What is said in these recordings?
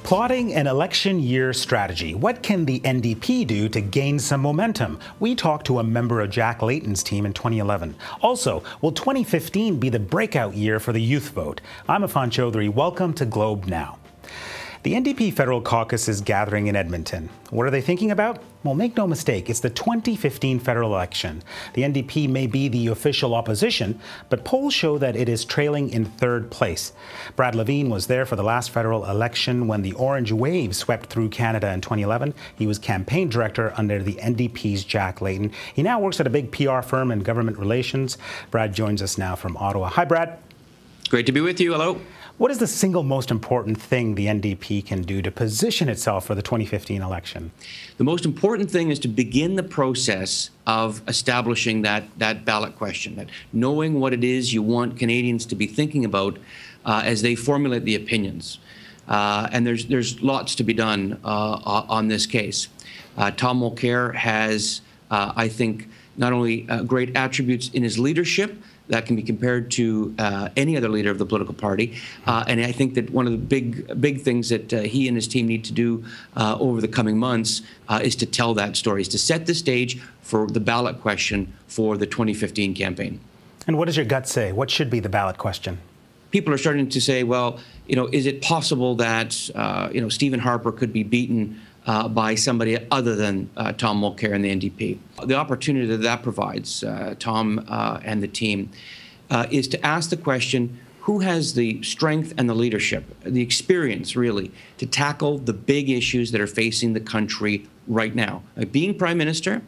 Plotting an election year strategy. What can the NDP do to gain some momentum? We talked to a member of Jack Layton's team in 2011. Also, will 2015 be the breakout year for the youth vote? I'm Afan Chaudhry. Welcome to Globe Now. The NDP federal caucus is gathering in Edmonton. What are they thinking about? Well, make no mistake, it's the 2015 federal election. The NDP may be the official opposition, but polls show that it is trailing in third place. Brad Levine was there for the last federal election when the orange wave swept through Canada in 2011. He was campaign director under the NDP's Jack Layton. He now works at a big PR firm in government relations. Brad joins us now from Ottawa. Hi, Brad. Great to be with you. Hello. What is the single most important thing the NDP can do to position itself for the 2015 election? The most important thing is to begin the process of establishing that ballot question, that knowing what it is you want Canadians to be thinking about as they formulate the opinions. And there's lots to be done on this case. Tom Mulcair has, I think, not only great attributes in his leadership that can be compared to any other leader of the political party. And I think that one of the big things that he and his team need to do over the coming months is to tell that story, is to set the stage for the ballot question for the 2015 campaign. And what does your gut say? What should be the ballot question? People are starting to say, well, is it possible that, Stephen Harper could be beaten by somebody other than Tom Mulcair and the NDP? The opportunity that provides Tom and the team is to ask the question, who has the strength and the leadership, the experience really, to tackle the big issues that are facing the country right now? Being Prime Minister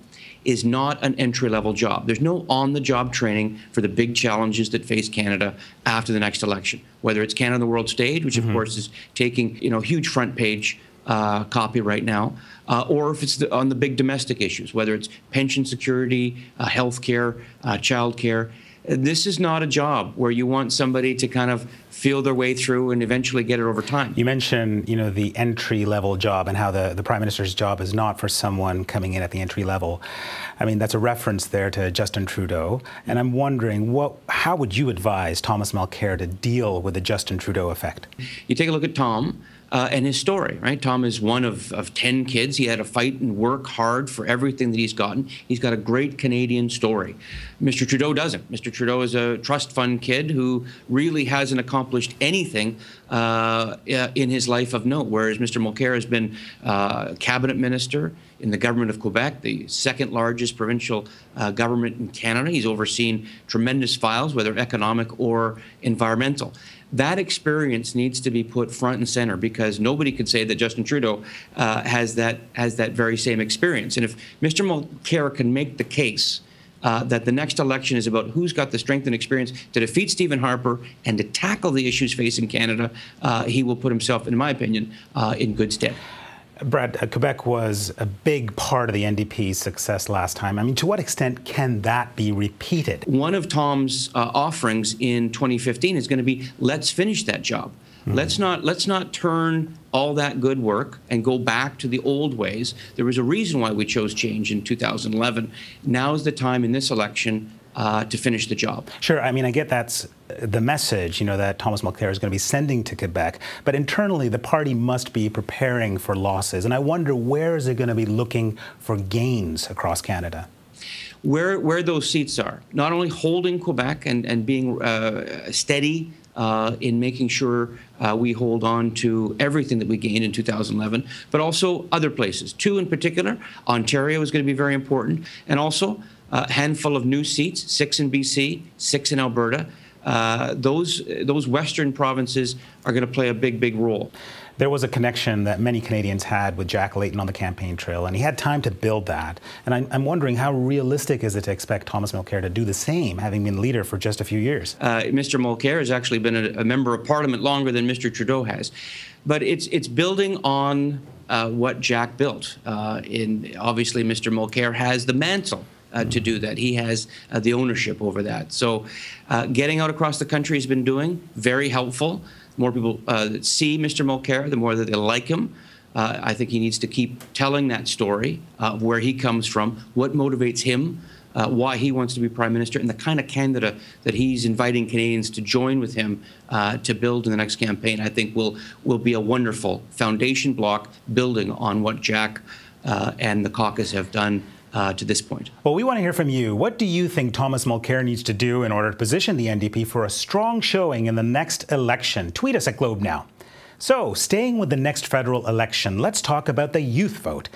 is not an entry-level job. There's no on-the-job training for the big challenges that face Canada after the next election, whether it's Canada on the world stage, which of course is taking huge front page copy right now, or if it's on the big domestic issues, whether it's pension security, health care, child care. This is not a job where you want somebody to kind of feel their way through and eventually get it over time. You mentioned, the entry-level job and how the Prime Minister's job is not for someone coming in at the entry level. I mean, that's a reference there to Justin Trudeau. And I'm wondering, how would you advise Thomas Mulcair to deal with the Justin Trudeau effect? You take a look at Tom and his story, right? Tom is one of 10 kids. He had to fight and work hard for everything that he's gotten. He's got a great Canadian story. Mr. Trudeau doesn't. Mr. Trudeau is a trust fund kid who really hasn't accomplished anything in his life of note, whereas Mr. Mulcair has been cabinet minister in the government of Quebec, the second largest provincial government in Canada. He's overseen tremendous files, whether economic or environmental. That experience needs to be put front and center because nobody could say that Justin Trudeau has that very same experience. And if Mr. Mulcair can make the case that the next election is about who's got the strength and experience to defeat Stephen Harper and to tackle the issues facing Canada, he will put himself, in my opinion, in good stead. Brad, Quebec was a big part of the NDP's success last time. I mean, to what extent can that be repeated? One of Tom's offerings in 2015 is going to be, let's finish that job. Let's not turn all that good work and go back to the old ways. There was a reason why we chose change in 2011. Now is the time in this election to finish the job. Sure. I mean, I get that's the message, that Thomas Mulcair is going to be sending to Quebec. But internally, the party must be preparing for losses. And I wonder, where is it going to be looking for gains across Canada? Where those seats are, not only holding Quebec and being steady in making sure we hold on to everything that we gained in 2011, but also other places. Two in particular, Ontario is going to be very important, and also a handful of new seats, 6 in BC, 6 in Alberta. Those western provinces are going to play a big role. There was a connection that many Canadians had with Jack Layton on the campaign trail, and he had time to build that. And I'm wondering, how realistic is it to expect Thomas Mulcair to do the same, having been leader for just a few years? Mr. Mulcair has actually been a member of Parliament longer than Mr. Trudeau has. But it's building on what Jack built. Obviously, Mr. Mulcair has the mantle to do that. He has the ownership over that. So getting out across the country has been doing very helpful. The more people that see Mr. Mulcair, the more that they like him. I think he needs to keep telling that story of where he comes from, what motivates him why he wants to be Prime Minister, and the kind of candidate that he's inviting Canadians to join with him to build in the next campaign, I think will be a wonderful foundation block building on what Jack and the caucus have done to this point. Well, we want to hear from you. What do you think Thomas Mulcair needs to do in order to position the NDP for a strong showing in the next election? Tweet us at Globe Now. So, staying with the next federal election, let's talk about the youth vote.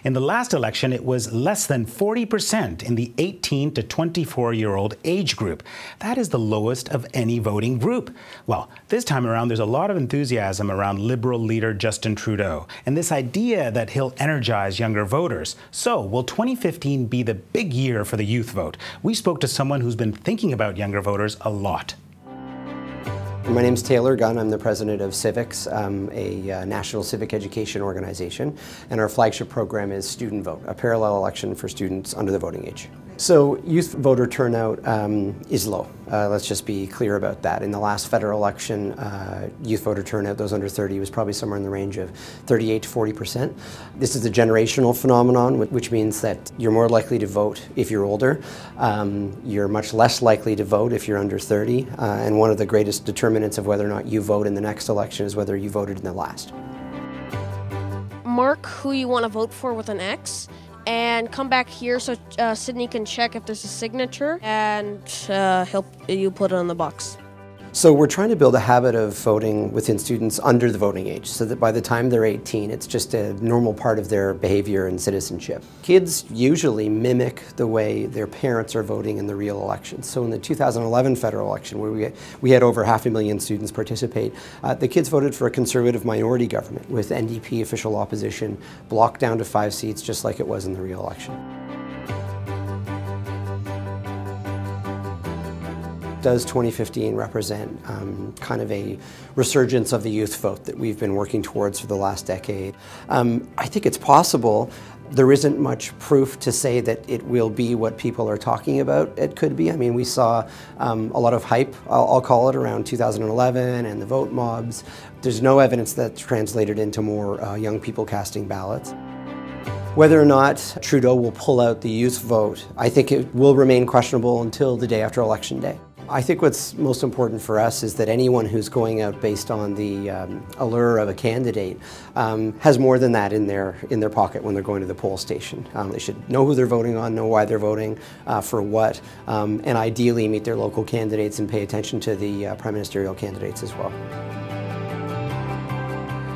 In the last election, it was less than 40% in the 18 to 24-year-old age group. That is the lowest of any voting group. Well, this time around, there's a lot of enthusiasm around Liberal leader Justin Trudeau and this idea that he'll energize younger voters. So, will 2015 be the big year for the youth vote? We spoke to someone who's been thinking about younger voters a lot. My name's Taylor Gunn. I'm the president of Civics, a national civic education organization, and our flagship program is Student Vote, a parallel election for students under the voting age. So youth voter turnout is low. Let's just be clear about that. In the last federal election, youth voter turnout, those under 30, was probably somewhere in the range of 38 to 40%. This is a generational phenomenon, which means that you're more likely to vote if you're older. You're much less likely to vote if you're under 30. And one of the greatest determinants of whether or not you vote in the next election is whether you voted in the last. Mark who you want to vote for with an X, and come back here so Sydney can check if there's a signature, and you put it on the box. So we're trying to build a habit of voting within students under the voting age so that by the time they're 18, it's just a normal part of their behavior and citizenship. Kids usually mimic the way their parents are voting in the real elections. So in the 2011 federal election, where we had over 500,000 students participate, the kids voted for a conservative minority government with NDP official opposition blocked down to 5 seats, just like it was in the real election. Does 2015 represent kind of a resurgence of the youth vote that we've been working towards for the last decade? I think it's possible. There isn't much proof to say that it will be what people are talking about it could be. I mean, we saw a lot of hype, I'll call it, around 2011 and the vote mobs. There's no evidence that's translated into more young people casting ballots. Whether or not Trudeau will pull out the youth vote, I think it will remain questionable until the day after Election Day. I think what's most important for us is that anyone who's going out based on the allure of a candidate has more than that in their pocket when they're going to the poll station. They should know who they're voting on, know why they're voting, for what, and ideally meet their local candidates and pay attention to the prime ministerial candidates as well.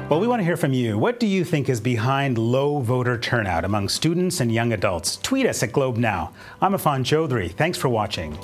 Well, we want to hear from you. What do you think is behind low voter turnout among students and young adults? Tweet us at Globe Now. I'm Afan Chaudhry. Thanks for watching.